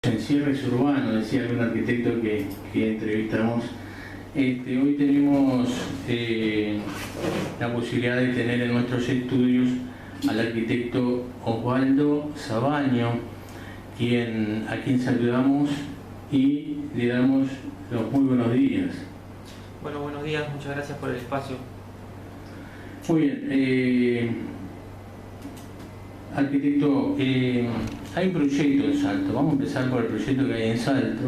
En cierres urbanos, decía algún arquitecto que entrevistamos. Hoy tenemos la posibilidad de tener en nuestros estudios al arquitecto Osvaldo Sabaño, a quien saludamos y le damos los muy buenos días. Bueno, buenos días, muchas gracias por el espacio. Muy bien. Arquitecto, hay un proyecto en Salto. Vamos a empezar por el proyecto que hay en Salto,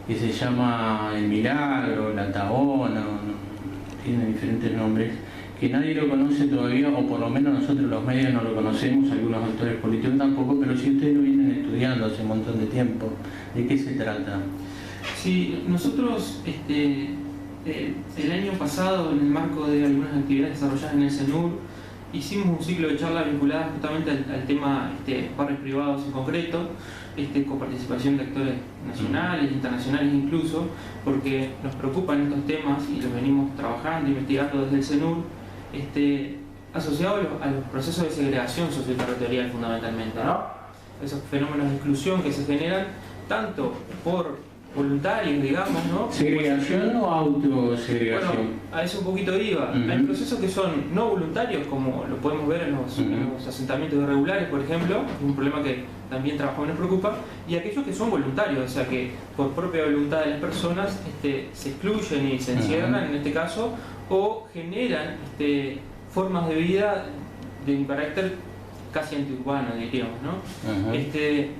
que se llama El Milagro, La Tabona, tiene diferentes nombres, que nadie lo conoce todavía, o por lo menos nosotros los medios no lo conocemos, algunos actores políticos tampoco, pero si ustedes lo vienen estudiando hace un montón de tiempo, ¿de qué se trata? Sí, nosotros el año pasado, en el marco de algunas actividades desarrolladas en el CENUR, hicimos un ciclo de charlas vinculadas justamente al tema barrios privados en concreto, con participación de actores nacionales, internacionales incluso, porque nos preocupan estos temas y los venimos trabajando, investigando desde el CENUR, asociados a los procesos de segregación socioterritorial fundamentalmente, ¿no? Esos fenómenos de exclusión que se generan tanto por voluntarios, digamos, ¿no? ¿Segregación o autosegregación? Bueno, a eso un poquito iba. Hay procesos que son no voluntarios, como lo podemos ver en los asentamientos irregulares, por ejemplo, un problema que también trabajamos y nos preocupa, y aquellos que son voluntarios, o sea que por propia voluntad de las personas se excluyen y se encierran, en este caso, o generan formas de vida de un carácter casi antiurbano, diríamos, ¿no?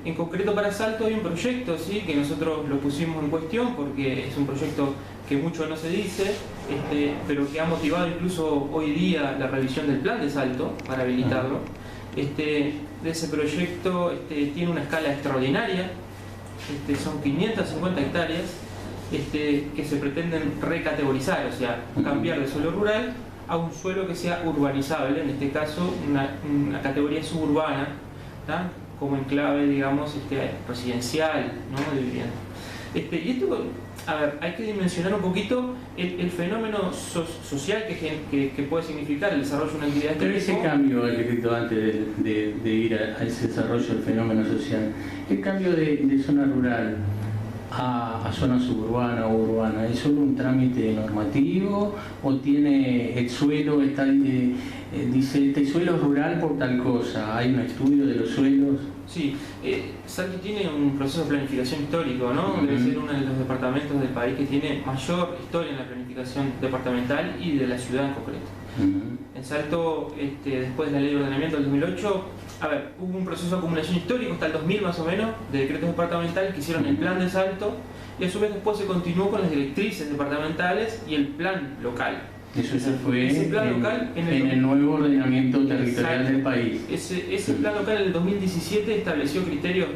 En concreto para Salto hay un proyecto, ¿sí?, que nosotros lo pusimos en cuestión porque es un proyecto que mucho no se dice, pero que ha motivado incluso hoy día la revisión del plan de Salto para habilitarlo. De ese proyecto tiene una escala extraordinaria, son 550 hectáreas que se pretenden recategorizar, o sea, cambiar de suelo rural a un suelo que sea urbanizable, en este caso una categoría suburbana, ¿tá?, como enclave, digamos, residencial, ¿no?, de vivienda. Y esto, a ver, hay que dimensionar un poquito el fenómeno social que puede significar el desarrollo de una actividad de Pero este ese tipo. cambio, arquitecto, antes de ir a ese desarrollo del fenómeno social, el cambio de zona rural a zona suburbana o urbana, ¿es solo un trámite normativo o tiene el suelo, dice este suelo es rural por tal cosa? ¿Hay un estudio de los suelos? Sí, Salto tiene un proceso de planificación histórico, ¿no? Debe ser uno de los departamentos del país que tiene mayor historia en la planificación departamental y de la ciudad en concreto. En Salto, después de la ley de ordenamiento del 2008, hubo un proceso de acumulación histórico hasta el 2000 más o menos, de decretos departamentales que hicieron el plan de Salto, y a su vez después se continuó con las directrices departamentales y el plan local. Eso se fue ese plan local en el nuevo ordenamiento territorial del país. Ese plan local en el 2017 estableció criterios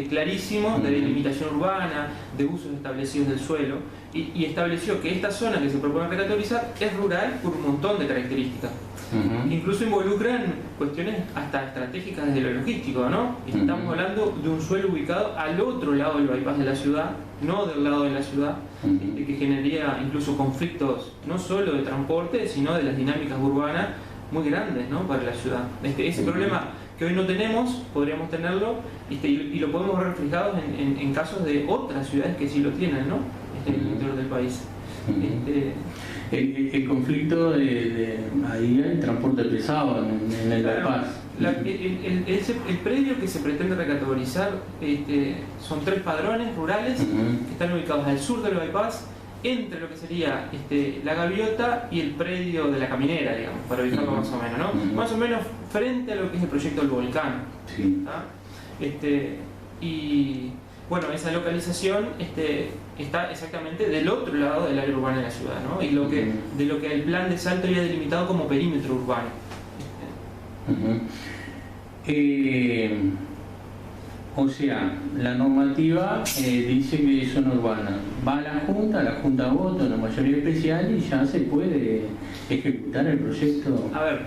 clarísimos de delimitación urbana, de usos establecidos del suelo, y estableció que esta zona que se propone recategorizar es rural por un montón de características. Incluso involucran cuestiones hasta estratégicas desde lo logístico, ¿no? Estamos hablando de un suelo ubicado al otro lado del bypass de la ciudad, no del lado de la ciudad, que generaría incluso conflictos no solo de transporte, sino de las dinámicas urbanas muy grandes, ¿no?, para la ciudad. Ese problema que hoy no tenemos, podríamos tenerlo, y lo podemos ver reflejado en casos de otras ciudades que sí lo tienen, ¿no?, en el interior del país. El conflicto ahí hay transporte pesado en el bypass. El predio que se pretende recategorizar son 3 padrones rurales que están ubicados al sur del bypass, entre lo que sería la gaviota y el predio de la caminera, digamos, para ubicarlo más o menos, ¿no? Más o menos frente a lo que es el proyecto del volcán. Y bueno, esa localización está exactamente del otro lado del área urbana de la ciudad, ¿no? Y de lo que el plan de Salto había delimitado como perímetro urbano. O sea, la normativa dice que es zona urbana. Va a la Junta vota, una mayoría especial, y ya se puede ejecutar el proyecto. A ver,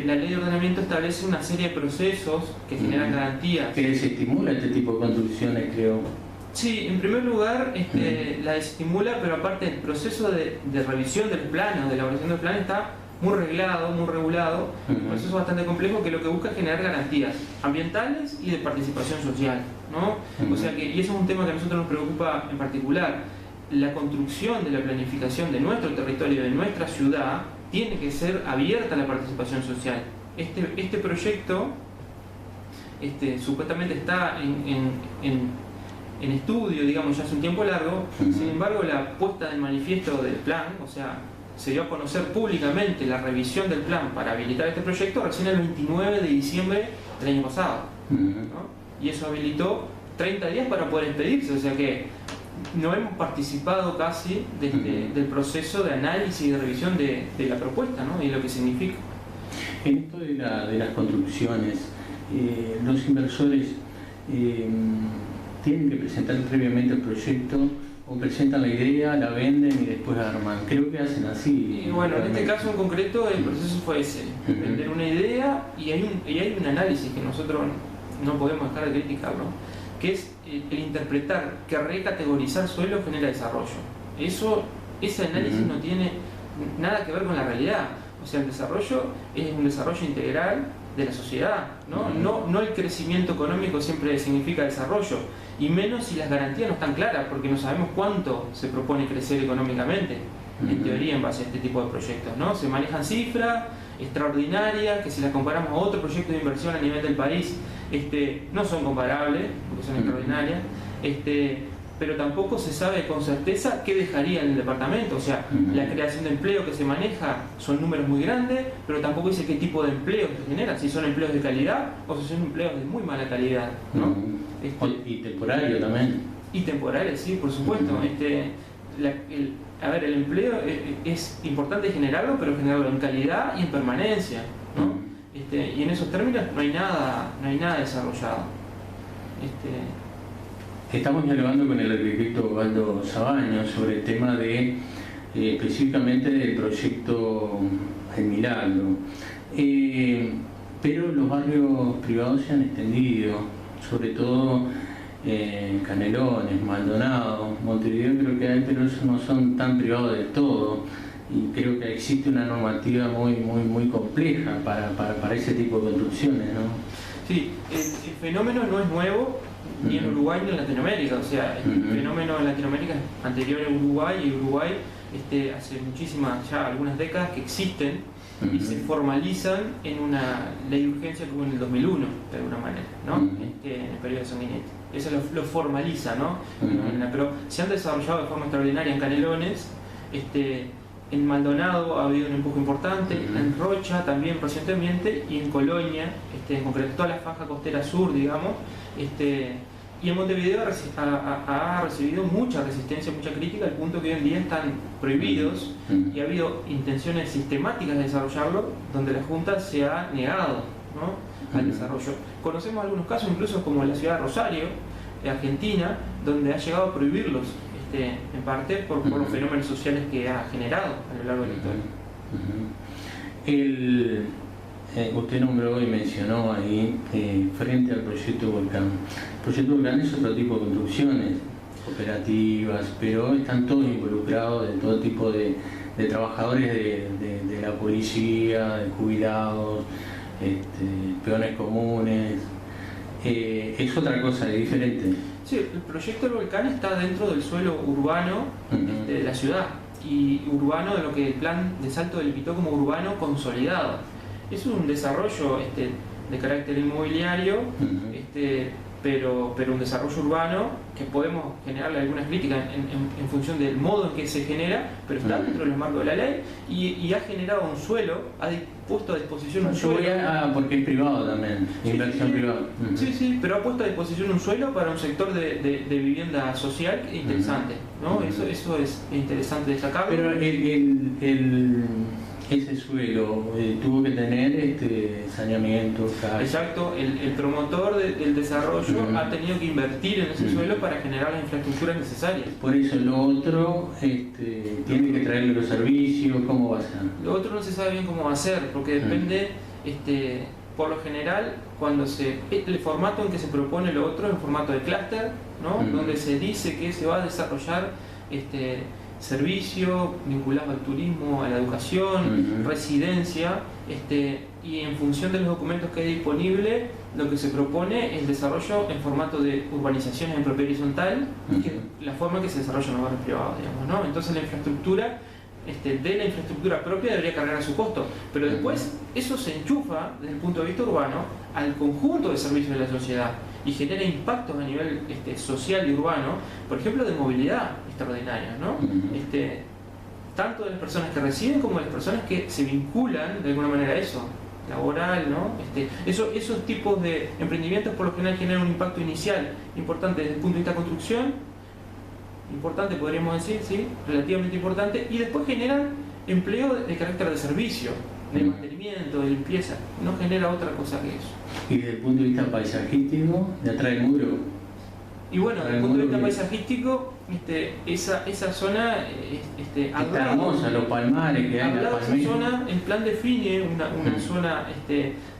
la ley de ordenamiento establece una serie de procesos que generan garantías. Que desestimula este tipo de construcciones, creo. Sí, en primer lugar la desestimula, pero aparte el proceso de revisión del plano, de elaboración del plan, está muy reglado, muy regulado, un proceso bastante complejo que lo que busca es generar garantías ambientales y de participación social, ¿no? O sea que, y eso es un tema que a nosotros nos preocupa en particular. La construcción de la planificación de nuestro territorio, de nuestra ciudad, tiene que ser abierta a la participación social. Este proyecto supuestamente está en estudio, digamos, ya hace un tiempo largo. Sin embargo, la puesta del manifiesto del plan, o sea, se dio a conocer públicamente la revisión del plan para habilitar este proyecto recién el 29 de diciembre del año pasado, ¿no? Y eso habilitó 30 días para poder expedirse, o sea que no hemos participado casi del proceso de análisis y de revisión de la propuesta, ¿no? Y lo que significa. En esto de las construcciones, los inversores tienen que presentar previamente el proyecto o presentan la idea, la venden y después la arman. Creo que hacen así. Y bueno, en este caso en concreto el proceso fue ese, vender una idea y hay un análisis que nosotros no podemos dejar de criticarlo, que es el interpretar que recategorizar suelo genera desarrollo. Ese análisis no tiene nada que ver con la realidad. O sea, el desarrollo es un desarrollo integral de la sociedad, ¿no? No el crecimiento económico siempre significa desarrollo, y menos si las garantías no están claras, porque no sabemos cuánto se propone crecer económicamente, en teoría, en base a este tipo de proyectos, ¿no? Se manejan cifras extraordinarias que, si las comparamos a otro proyecto de inversión a nivel del país, no son comparables, porque son extraordinarias, pero tampoco se sabe con certeza qué dejaría en el departamento. O sea, la creación de empleo que se maneja son números muy grandes, pero tampoco dice qué tipo de empleo se genera, si son empleos de calidad o si son empleos de muy mala calidad, ¿no? Y temporario también. Y temporales, sí, por supuesto. El empleo es importante generarlo, pero generarlo en calidad y en permanencia, ¿no? Y en esos términos no hay nada desarrollado. Estamos dialogando con el arquitecto Osvaldo Zabaño sobre el tema específicamente del proyecto El Milagro. Pero los barrios privados se han extendido, sobre todo Canelones, Maldonado, Montevideo creo que hay, pero esos no son tan privados del todo. Y creo que existe una normativa muy compleja para ese tipo de construcciones, ¿no? Sí, el fenómeno no es nuevo, ni en Uruguay ni en Latinoamérica. O sea, el fenómeno en Latinoamérica es anterior a Uruguay, y Uruguay hace muchísimas, ya algunas décadas que existen y se formalizan en una ley de urgencia que hubo en el 2001, de alguna manera, ¿no? En el periodo de Sanguinetti. Eso lo formaliza, ¿no? Pero se han desarrollado de forma extraordinaria en Canelones. En Maldonado ha habido un empuje importante, en Rocha también recientemente, y en Colonia, en concreto toda la faja costera sur, digamos, y en Montevideo ha recibido mucha resistencia, mucha crítica, al punto que hoy en día están prohibidos, y ha habido intenciones sistemáticas de desarrollarlo, donde la Junta se ha negado, ¿no?, al desarrollo. Conocemos algunos casos, incluso como en la ciudad de Rosario, Argentina, donde ha llegado a prohibirlos, en parte por los fenómenos sociales que ha generado a lo largo de la historia. Usted nombró y mencionó ahí frente al proyecto Volcán. El proyecto Volcán es otro tipo de construcciones operativas, pero están todos involucrados de todo tipo de trabajadores de la policía, de jubilados, peones comunes. Es otra cosa, es diferente. Sí, el proyecto del Volcán está dentro del suelo urbano de la ciudad, y urbano de lo que el plan de Salto delimitó como urbano consolidado. Es un desarrollo de carácter inmobiliario, pero un desarrollo urbano que podemos generarle algunas críticas en función del modo en que se genera, pero está dentro de los marcos de la ley, y ha generado un suelo, ha puesto a disposición un suelo. Porque es privado también, inversión privada. Sí, pero ha puesto a disposición un suelo para un sector de vivienda social interesante, ¿no? Eso es interesante destacarlo. Pero ese suelo tuvo que tener saneamiento. Exacto, el promotor del desarrollo ha tenido que invertir en ese suelo para generar las infraestructuras necesarias. Por eso lo otro tiene que traerle los servicios. ¿Cómo va a ser? Lo otro no se sabe bien cómo va a ser, porque depende, por lo general, el formato en que se propone lo otro es un formato de clúster, ¿no? Donde se dice que se va a desarrollar servicio vinculado al turismo, a la educación, residencia, y en función de los documentos que hay disponibles, lo que se propone es el desarrollo en formato de urbanizaciones en propiedad horizontal, que es la forma que se desarrolla en los barrios privados, digamos, ¿no? Entonces la infraestructura, de la infraestructura propia debería cargar a su costo, pero después eso se enchufa desde el punto de vista urbano al conjunto de servicios de la sociedad y genera impactos a nivel social y urbano, por ejemplo de movilidad extraordinaria, ¿no? Tanto de las personas que residen como de las personas que se vinculan de alguna manera a eso, laboral, ¿no? Esos tipos de emprendimientos por lo general generan un impacto inicial importante desde el punto de vista de construcción, importante podríamos decir, ¿sí? Relativamente importante, y después generan empleo de carácter de servicio, de mantenimiento, de limpieza, no genera otra cosa que eso. Y desde el punto de vista paisajístico, de atrás del muro. Y bueno, desde el punto de vista paisajístico, esa zona está hermosa, los palmares que hay, esa zona, el plan define una zona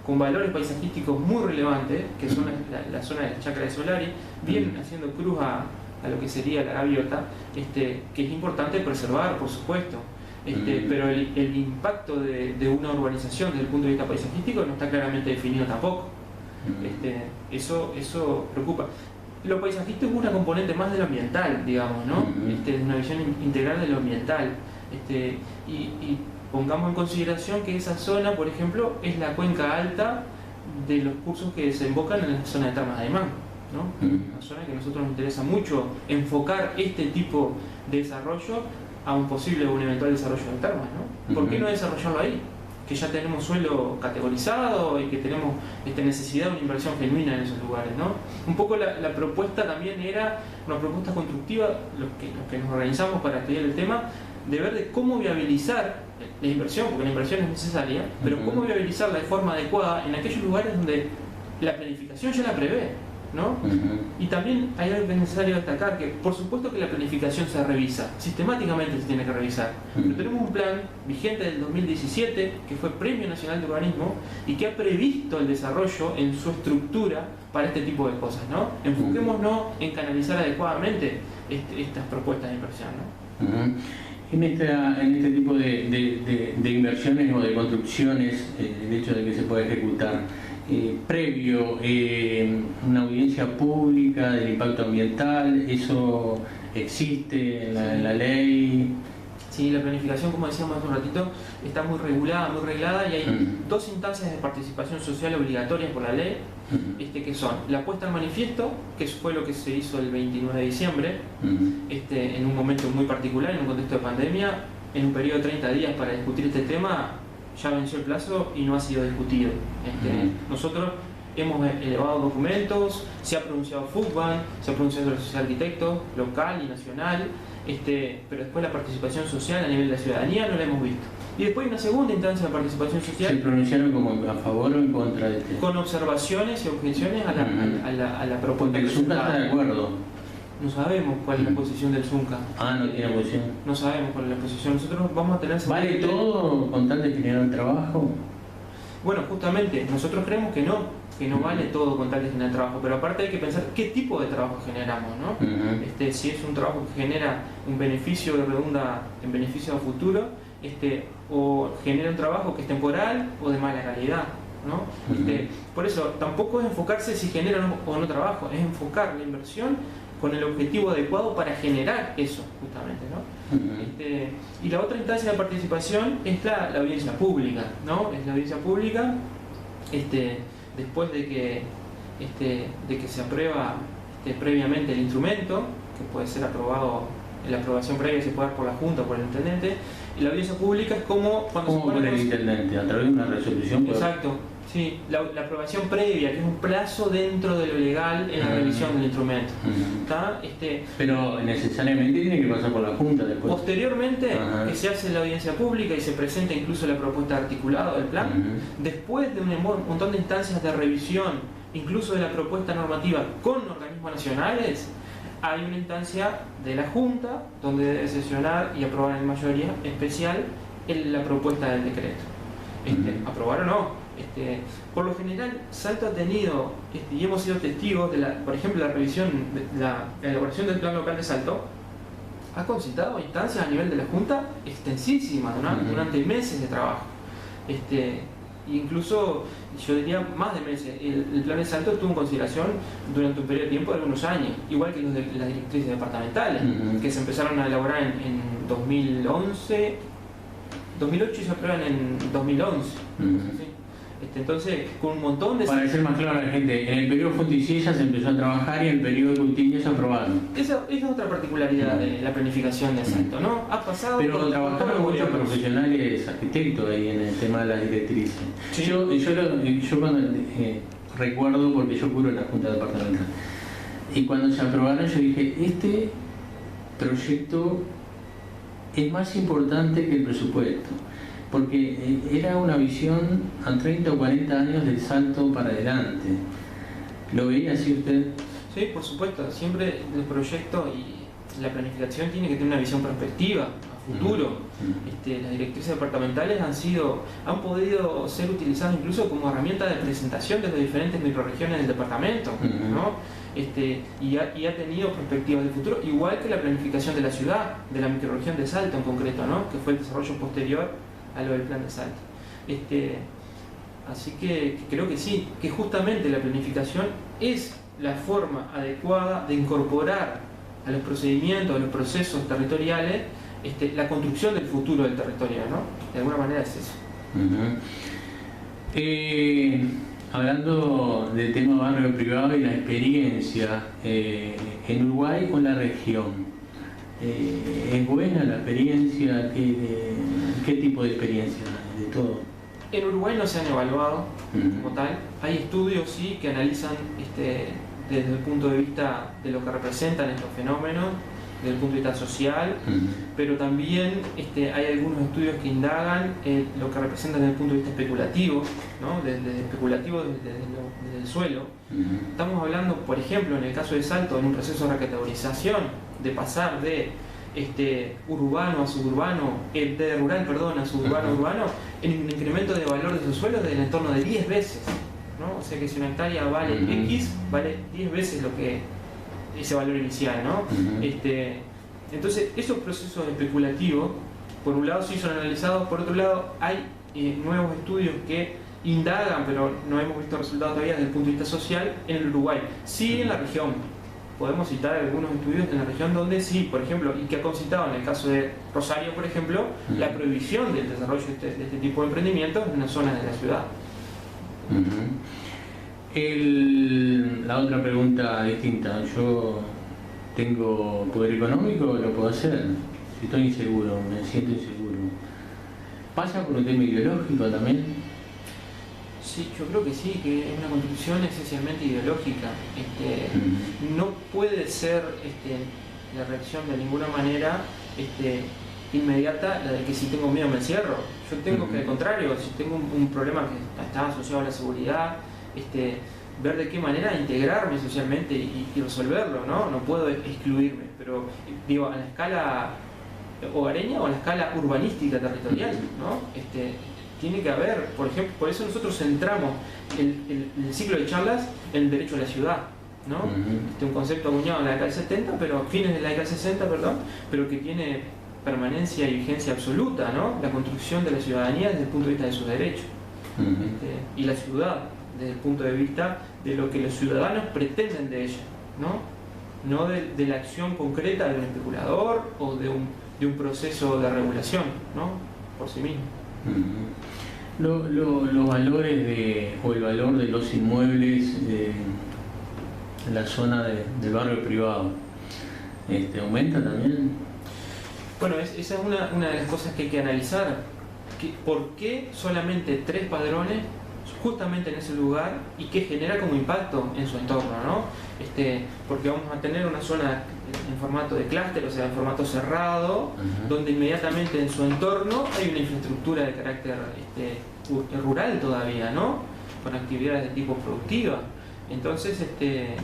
con valores paisajísticos muy relevantes, que son la zona de Chacra de Solari, bien haciendo cruz a lo que sería la gaviota, que es importante preservar, por supuesto. Pero el impacto de una urbanización desde el punto de vista paisajístico no está claramente definido tampoco. Eso preocupa. Lo paisajístico es una componente más de lo ambiental, digamos, ¿no? Una visión integral de lo ambiental. Y pongamos en consideración que esa zona, por ejemplo, es la cuenca alta de los cursos que desembocan en la zona de Termas de Aymán, ¿no? Una zona que a nosotros nos interesa mucho enfocar este tipo de desarrollo a un posible o un eventual desarrollo de termas, ¿no? ¿Por qué no desarrollarlo ahí? Que ya tenemos suelo categorizado y que tenemos necesidad de una inversión genuina en esos lugares, ¿no? Un poco la propuesta también era una propuesta constructiva, los que nos organizamos para estudiar el tema, de ver de cómo viabilizar la inversión, porque la inversión es necesaria, pero cómo viabilizarla de forma adecuada en aquellos lugares donde la planificación ya la prevé, ¿no? Y también hay algo que es necesario destacar, que por supuesto que la planificación se revisa, sistemáticamente se tiene que revisar, pero tenemos un plan vigente del 2017 que fue Premio Nacional de Urbanismo y que ha previsto el desarrollo en su estructura para este tipo de cosas, ¿no? Enfoquémonos en canalizar adecuadamente estas propuestas de inversión, ¿no? En este tipo de inversiones o de construcciones, el hecho de que se pueda ejecutar previo una audiencia pública del impacto ambiental, ¿eso existe en la ley? Sí, la planificación, como decíamos hace un ratito, está muy regulada, muy reglada, y hay dos instancias de participación social obligatorias por la ley, que son la puesta al manifiesto, que fue lo que se hizo el 29 de diciembre, en un momento muy particular, en un contexto de pandemia, en un periodo de 30 días para discutir este tema. Ya venció el plazo y no ha sido discutido. Nosotros hemos elevado documentos, se ha pronunciado FUCBAN, se ha pronunciado la Sociedad de Arquitectos local y nacional, pero después la participación social a nivel de la ciudadanía no la hemos visto. Y después hay una segunda instancia de participación social. ¿Se pronunciaron como a favor o en contra de este? Con observaciones y objeciones a la propuesta. Porque el ZUNCA está de acuerdo. No sabemos cuál es la posición del ZUNCA. No tiene posición. No sabemos cuál es la posición. Nosotros vamos a tener... ¿Vale todo con tal de generar trabajo? Bueno, justamente, nosotros creemos que no vale todo con tal de generar trabajo, pero aparte hay que pensar qué tipo de trabajo generamos, ¿no? Si es un trabajo que genera un beneficio que redunda en beneficio a futuro, o genera un trabajo que es temporal o de mala calidad, ¿no? Por eso, tampoco es enfocarse si genera o no trabajo, es enfocar la inversión con el objetivo adecuado para generar eso, justamente, ¿no? Y la otra instancia de participación es la audiencia pública, ¿no? Es la audiencia pública, después de que se aprueba previamente el instrumento, que puede ser aprobado, la aprobación previa se puede dar por la Junta o por el Intendente, y la audiencia pública es como cuando ¿Cómo por el Intendente? ¿A través de una resolución? Exacto. Sí, la aprobación previa, que es un plazo dentro de lo legal en la revisión del instrumento. Pero necesariamente tiene que pasar por la Junta después. Posteriormente, que se hace la audiencia pública y se presenta incluso la propuesta articulada del plan, después de un montón de instancias de revisión, incluso de la propuesta normativa con organismos nacionales, hay una instancia de la Junta donde debe sesionar y aprobar en mayoría especial la propuesta del decreto. Aprobar o no. Por lo general, Salto ha tenido, y hemos sido testigos de por ejemplo, la revisión, la elaboración del plan local de Salto, ha concitado instancias a nivel de la Junta extensísimas durante meses de trabajo. incluso yo diría más de meses. El plan de Salto estuvo en consideración durante un periodo de tiempo de algunos años, igual que los de las directrices departamentales, que se empezaron a elaborar en 2011, 2008 y se aprueban en 2011. ¿Sí? Entonces, con un montón de... Para ser más claro a la gente, en el periodo Fontisiella se empezó a trabajar y en el periodo de Coutinho se aprobaron. Esa es otra particularidad de la planificación de Salto, ¿no? Ha pasado... Pero trabajaron muchos profesionales arquitectos ahí en el tema de las directrices. Sí. Yo cuando recuerdo, porque yo cubro la Junta Departamental, y cuando se aprobaron yo dije, este proyecto es más importante que el presupuesto, porque era una visión a 30 o 40 años del salto para adelante. ¿Lo veía así usted? Sí, por supuesto. Siempre el proyecto y la planificación tiene que tener una visión prospectiva, a futuro. Las directrices departamentales han podido ser utilizadas incluso como herramienta de presentación de las diferentes microrregiones del departamento, ¿no? Y ha tenido perspectivas de futuro, igual que la planificación de la ciudad, de la microrregión de Salto en concreto, ¿no? Que fue el desarrollo posterior a lo del plan de Salto. Así que creo que sí, que justamente la planificación es la forma adecuada de incorporar a los procedimientos, a los procesos territoriales, la construcción del futuro del territorio, ¿no? De alguna manera es eso. Hablando del tema barrio privado y la experiencia en Uruguay con la región, ¿es buena la experiencia? ¿Qué tipo de experiencia? De todo. En Uruguay no se han evaluado como tal. Hay estudios sí que analizan desde el punto de vista de lo que representan estos fenómenos, desde el punto de vista social, pero también hay algunos estudios que indagan lo que representan desde el punto de vista especulativo, ¿no? Desde especulativo desde el suelo. Estamos hablando, por ejemplo, en el caso de Salto, en un proceso de recategorización, de pasar de urbano a suburbano, de rural, perdón, a suburbano urbano, en un incremento de valor de su suelo del entorno de 10 veces, ¿no? O sea que si una hectárea vale X, vale 10 veces lo que ese valor inicial, ¿no? Entonces, esos procesos especulativos, por un lado sí son analizados, por otro lado hay nuevos estudios que indagan, pero no hemos visto resultados todavía desde el punto de vista social en el Uruguay, sí en la región. Podemos citar algunos estudios en la región donde sí, por ejemplo, y que ha concitado en el caso de Rosario, por ejemplo, la prohibición del desarrollo de este tipo de emprendimientos en una zona de la ciudad. La otra pregunta distinta, ¿yo tengo poder económico? ¿Lo puedo hacer? Si estoy inseguro, me siento inseguro. ¿Pasa por un tema ideológico también? Sí, yo creo que sí, que es una construcción esencialmente ideológica. No puede ser la reacción de ninguna manera inmediata la de que si tengo miedo me encierro. Yo tengo que, al contrario, si tengo un problema que está asociado a la seguridad, ver de qué manera integrarme socialmente y resolverlo, ¿no? No puedo excluirme, pero digo, a la escala hogareña o a la escala urbanística territorial, ¿no? Tiene que haber, por ejemplo, por eso nosotros centramos el ciclo de charlas en el derecho a la ciudad, ¿no? Un concepto acuñado en la década del 70, pero fines de la década del 60, perdón, pero que tiene permanencia y vigencia absoluta, ¿no? La construcción de la ciudadanía desde el punto de vista de sus derechos, y la ciudad desde el punto de vista de lo que los ciudadanos pretenden de ella, no de la acción concreta de un especulador o de un proceso de regulación, ¿no? Por sí mismo. Los valores o el valor de los inmuebles en la zona del barrio privado, ¿aumenta también? Bueno, esa es una de las cosas que hay que analizar. ¿Por qué solamente 3 padrones justamente en ese lugar y qué genera como impacto en su entorno, ¿no? Porque vamos a tener una zona en formato de clúster, o sea, en formato cerrado, donde inmediatamente en su entorno hay una infraestructura de carácter rural todavía, ¿no? Con actividades de tipo productiva. Entonces, desde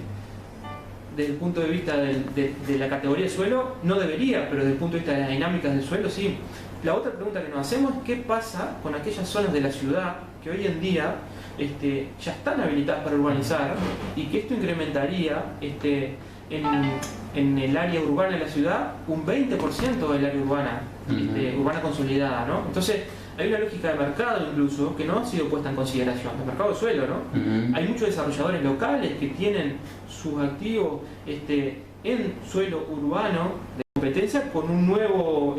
el punto de vista de la categoría de suelo, no debería, pero desde el punto de vista de las dinámicas del suelo, sí. La otra pregunta que nos hacemos es qué pasa con aquellas zonas de la ciudad que hoy en día ya están habilitadas para urbanizar y que esto incrementaría en el área urbana de la ciudad un 20% del área urbana, urbana consolidada, ¿no? Entonces hay una lógica de mercado incluso que no ha sido puesta en consideración, el mercado de suelo, ¿no? Hay muchos desarrolladores locales que tienen sus activos en suelo urbano de competencia con un nuevo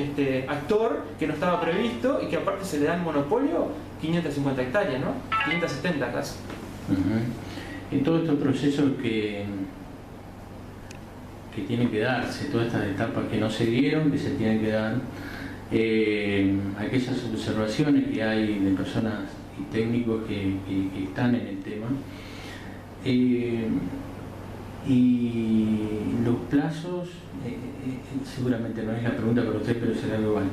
actor que no estaba previsto y que aparte se le da en monopolio 550 hectáreas, ¿no? 570 casi. En todos estos procesos que tienen que darse, todas estas etapas que no se dieron, que se tienen que dar, aquellas observaciones que hay de personas y técnicos que están en el tema, y los plazos, seguramente no es la pregunta para usted, pero será global.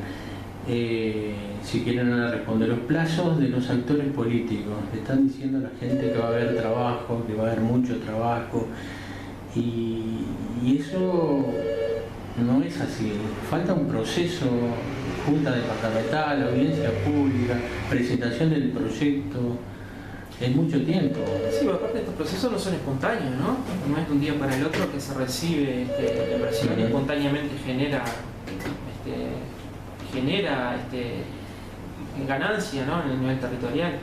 Si quieren responder, los plazos de los actores políticos, le están diciendo a la gente que va a haber trabajo, que va a haber mucho trabajo, y eso no es así. Falta un proceso, junta departamental, audiencia pública, presentación del proyecto, es mucho tiempo. Sí, aparte estos procesos no son espontáneos, ¿no? No es de un día para el otro que se recibe la inversión y espontáneamente genera ganancia, ¿no? En el nivel territorial.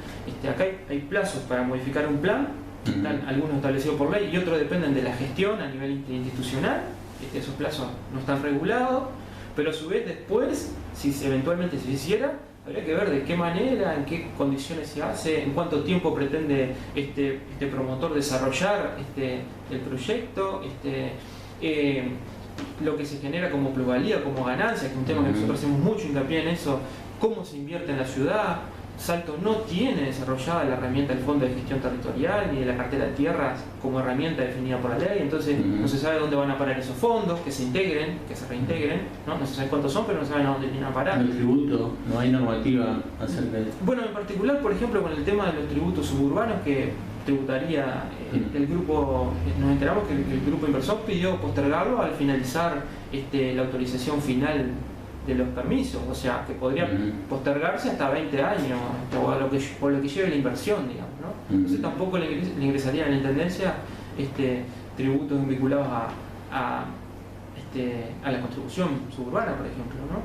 Acá hay plazos para modificar un plan, están algunos establecidos por ley y otros dependen de la gestión a nivel institucional. Esos plazos no están regulados, pero a su vez después, si eventualmente se hiciera, habría que ver de qué manera, en qué condiciones se hace, en cuánto tiempo pretende este promotor desarrollar el proyecto, lo que se genera como plusvalía, como ganancia, que es un tema que nosotros hacemos mucho hincapié en eso, cómo se invierte en la ciudad. Salto no tiene desarrollada la herramienta del Fondo de Gestión Territorial ni de la cartera de tierras como herramienta definida por la ley, entonces no se sabe dónde van a parar esos fondos, que se integren, que se reintegren, no se sabe cuántos son, pero no saben a dónde vienen a parar. El tributo, no hay normativa acerca de eso. Bueno, en particular, por ejemplo, con el tema de los tributos suburbanos que tributaría el grupo, nos enteramos que el grupo inversor pidió postergarlo al finalizar la autorización final de los permisos, o sea, que podría postergarse hasta 20 años o lo que lleve la inversión, digamos, ¿no? Entonces tampoco le ingresaría a la Intendencia tributos vinculados a la construcción suburbana, por ejemplo, ¿no?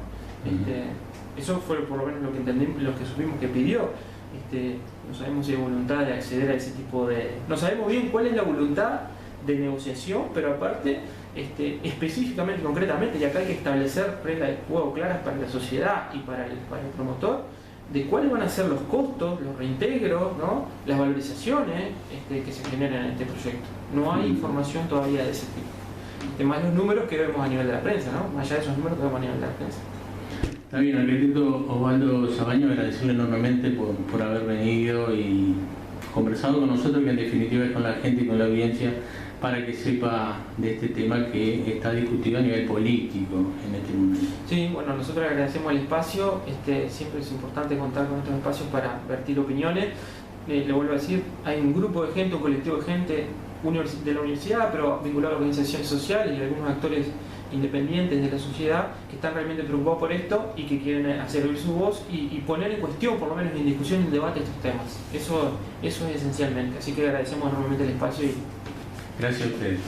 Eso fue por lo menos lo que entendimos, lo que supimos que pidió. No sabemos si hay voluntad de acceder a ese tipo de... No sabemos bien cuál es la voluntad de negociación, pero aparte específicamente, concretamente, y acá hay que establecer reglas de juego claras para la sociedad y para el promotor, de cuáles van a ser los costos, los reintegros, ¿no? Las valorizaciones que se generan en este proyecto. No hay información todavía de ese tipo. Más los números que vemos a nivel de la prensa, ¿no? Más allá de esos números que vemos a nivel de la prensa. Está bien, arquitecto Osvaldo Sabaño, agradecerle enormemente por haber venido y conversado con nosotros, que en definitiva es con la gente y con la audiencia, para que sepa de este tema que está discutido a nivel político en este momento. Sí, bueno, nosotros agradecemos el espacio, siempre es importante contar con estos espacios para vertir opiniones. Le vuelvo a decir, hay un grupo de gente, un colectivo de gente de la universidad, pero vinculado a organizaciones sociales y algunos actores independientes de la sociedad que están realmente preocupados por esto y que quieren hacer oír su voz y poner en cuestión, por lo menos en discusión y en debate, estos temas. Eso es esencialmente. Así que agradecemos enormemente el espacio y gracias a ustedes.